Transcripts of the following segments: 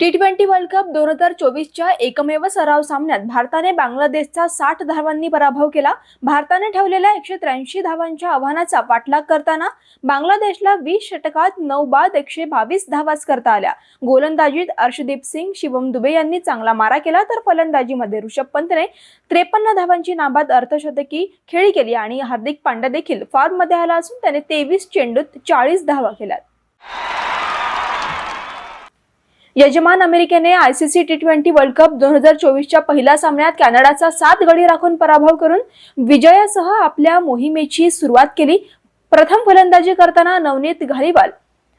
T20 world cup 2024च्या एकमेव सराव सामन्यात भारताने बांगलादेशचा 60 धावांनी पराभव केला। भारताने ठेवलेल्या 183 धावांच्या आव्हानाचा पाठलाग करताना बांगलादेशला 20 षटकात 9 बाद 122 धावाच करता आल्या। गोलंदाजीत अर्शदीप सिंग, शिवम दुबे यांनी चांगला मारा केला, तर फलंदाजीमध्ये ऋषभ पंतने 53 धावांची नाबाद अर्धशतकी खेळी केली आणि हार्दिक पांड्या देखील फॉर्ममध्ये आला असून त्याने 23 चेंडूत 40 धावा केल्या। यजमान अमेरिकेने आयसीसी T20 वर्ल्ड कप 2024च्या पहिल्या सामन्यात कॅनडाचा 7 गडी राखून पराभव करून विजयासह आपल्या मोहिमेची सुरुवात केली। प्रथम फलंदाजी करताना नवनीत घालीवाल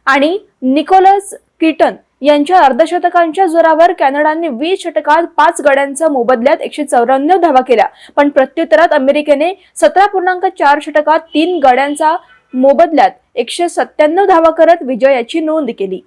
आणि निकोलस क्रिटन यांच्या अर्धशतकांच्या जोरावर कॅनडाने 20 षटकात 5 गड्यांच्या मोबदल्यात 194 धावा केल्या, पण प्रत्युत्तरात अमेरिकेने 17.4 षटकात 3 गड्यांच्या मोबदल्यात 197 धावा करत विजयाची नोंद केली।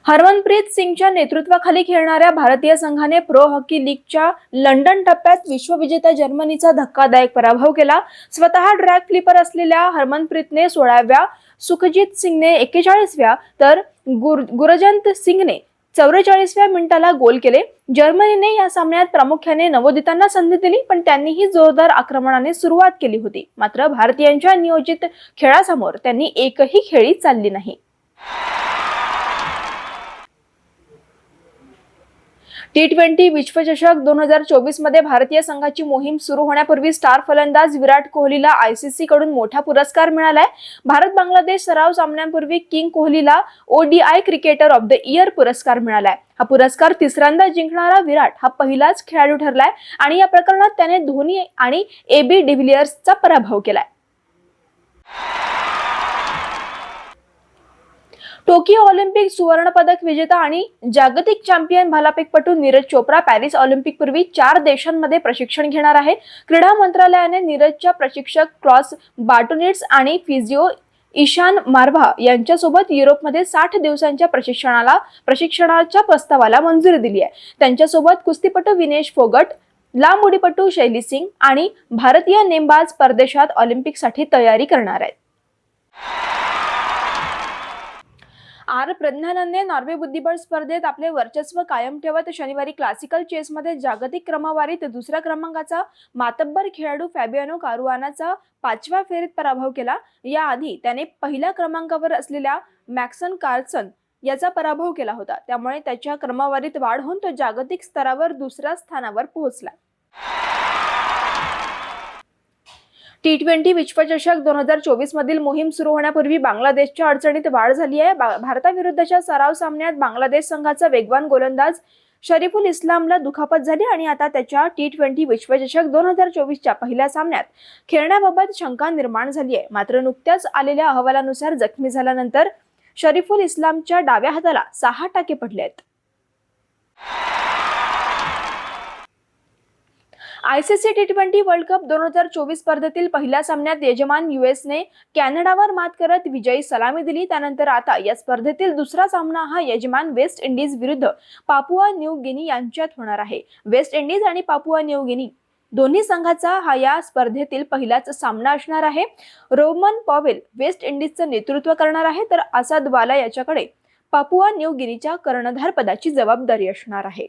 हरमनप्रीत सिंगच्या नेतृत्वाखाली खेळणाऱ्या भारतीय संघाने प्रो हॉकी लीगच्या लंडन टप्प्यात विश्वविजेत्या जर्मनीचा धक्कादायक पराभव केला। स्वतः ड्रॅग फ्लिपर असलेल्या हरमनप्रीतने 16व्या, सुखजीत सिंगने 41व्या तर गुरजंत सिंगने 44व्या मिनिटाला गोल केले। जर्मनीने या सामन्यात प्रामुख्याने नवोदितांना संधी दिली, पण त्यांनीही जोरदार आक्रमणाने सुरुवात केली होती। मात्र भारतीयांच्या नियोजित खेळासमोर त्यांनी एकही खेळी चालली नाही। T20 विश्वचषक 2024 मध्ये भारतीय संघाची मोहीम सुरू होण्यापूर्वी स्टार फलंदाज विराट कोहलीला आयसीसी कडून मोठा पुरस्कार मिळालाय। भारत बांगलादेश सराव सामन्यांपूर्वी किंग कोहलीला ODI cricketer of the year पुरस्कार मिळालाय। हा पुरस्कार तिसऱ्यांदा जिंकणारा विराट हा पहिलाच खेळाडू ठरलाय आणि या प्रकरणात त्याने धोनी आणि AB डिव्हिलियर्सचा पराभव केलाय। टोकियो ऑलिम्पिक सुवर्ण पदक विजेता आणि जागतिक चॅम्पियन भालाफेकपटू नीरज चोप्रा पॅरिस ऑलिम्पिक पूर्वी 4 देशांमध्ये प्रशिक्षण घेणार आहे। क्रीडा मंत्रालयाने नीरजच्या प्रशिक्षक क्रॉस बाटोनिट्स आणि फिजिओ ईशान मारभा यांच्यासोबत युरोपमध्ये 60 दिवसांच्या प्रशिक्षणाच्या प्रस्तावाला मंजुरी दिली आहे। त्यांच्यासोबत कुस्तीपटू विनेश फोगट, लांब उडीपटू शैली सिंग आणि भारतीय नेमबाज परदेशात ऑलिम्पिकसाठी तयारी करणार आहेत। प्रज्ञानंदने नॉर्वे बुद्धिबळ स्पर्धेत आपले वर्चस्व कायम ठेवत शनिवारी क्लासिकल चेसमध्ये जागतिक क्रमवारीत दुसऱ्या क्रमांकाचा मातब्बर खेळाडू फॅबियानो कारुआनाचा 5व्या फेरीत पराभव केला। याआधी त्याने पहिल्या क्रमांकावर असलेल्या मॅक्सन कार्लसन याचा पराभव केला होता, त्यामुळे त्याच्या क्रमवारीत वाढ होऊन तो जागतिक स्तरावर दुसऱ्या स्थानावर पोहोचला। T20 विश्वचषक 2024 मधील मोहीम सुरू होण्यापूर्वी बांगलादेशच्या अडचणीत वाढ झाली आहे। भारताविरुद्धच्या सराव सामन्यात बांगलादेश संघाचा वेगवान गोलंदाज शरीफुल इस्लामला दुखापत झाली आणि आता त्याच्या T20 विश्वचषक 2024च्या पहिल्या सामन्यात खेळण्याबाबत शंका निर्माण झाली आहे। मात्र नुकत्याच आलेल्या अहवालानुसार जखमी झाल्यानंतर शरीफुल इस्लामच्या डाव्या हाताला 6 टाके पडले आहेत। आयसीसी T20 वर्ल्ड कप 2024 स्पर्धेतील पहिल्या सामन्यात यजमान यूएसने कॅनडावर मात करत विजयी सलामी दिली। त्यानंतर आता या स्पर्धेतील दुसरा सामना हा यजमान वेस्ट इंडिज विरुद्ध पापुआ न्यू गिनी यांच्यात होणार आहे। वेस्ट इंडिज आणि पापुआ न्यू गिनी दोन्ही संघाचा हा या स्पर्धेतील पहिलाच सामना असणार आहे। रोमन पॉवेल वेस्ट इंडिजचं नेतृत्व करणार आहे, तर आसाद वाला याच्याकडे पापुआ न्यू गिनीच्या कर्णधार पदाची जबाबदारी असणार आहे।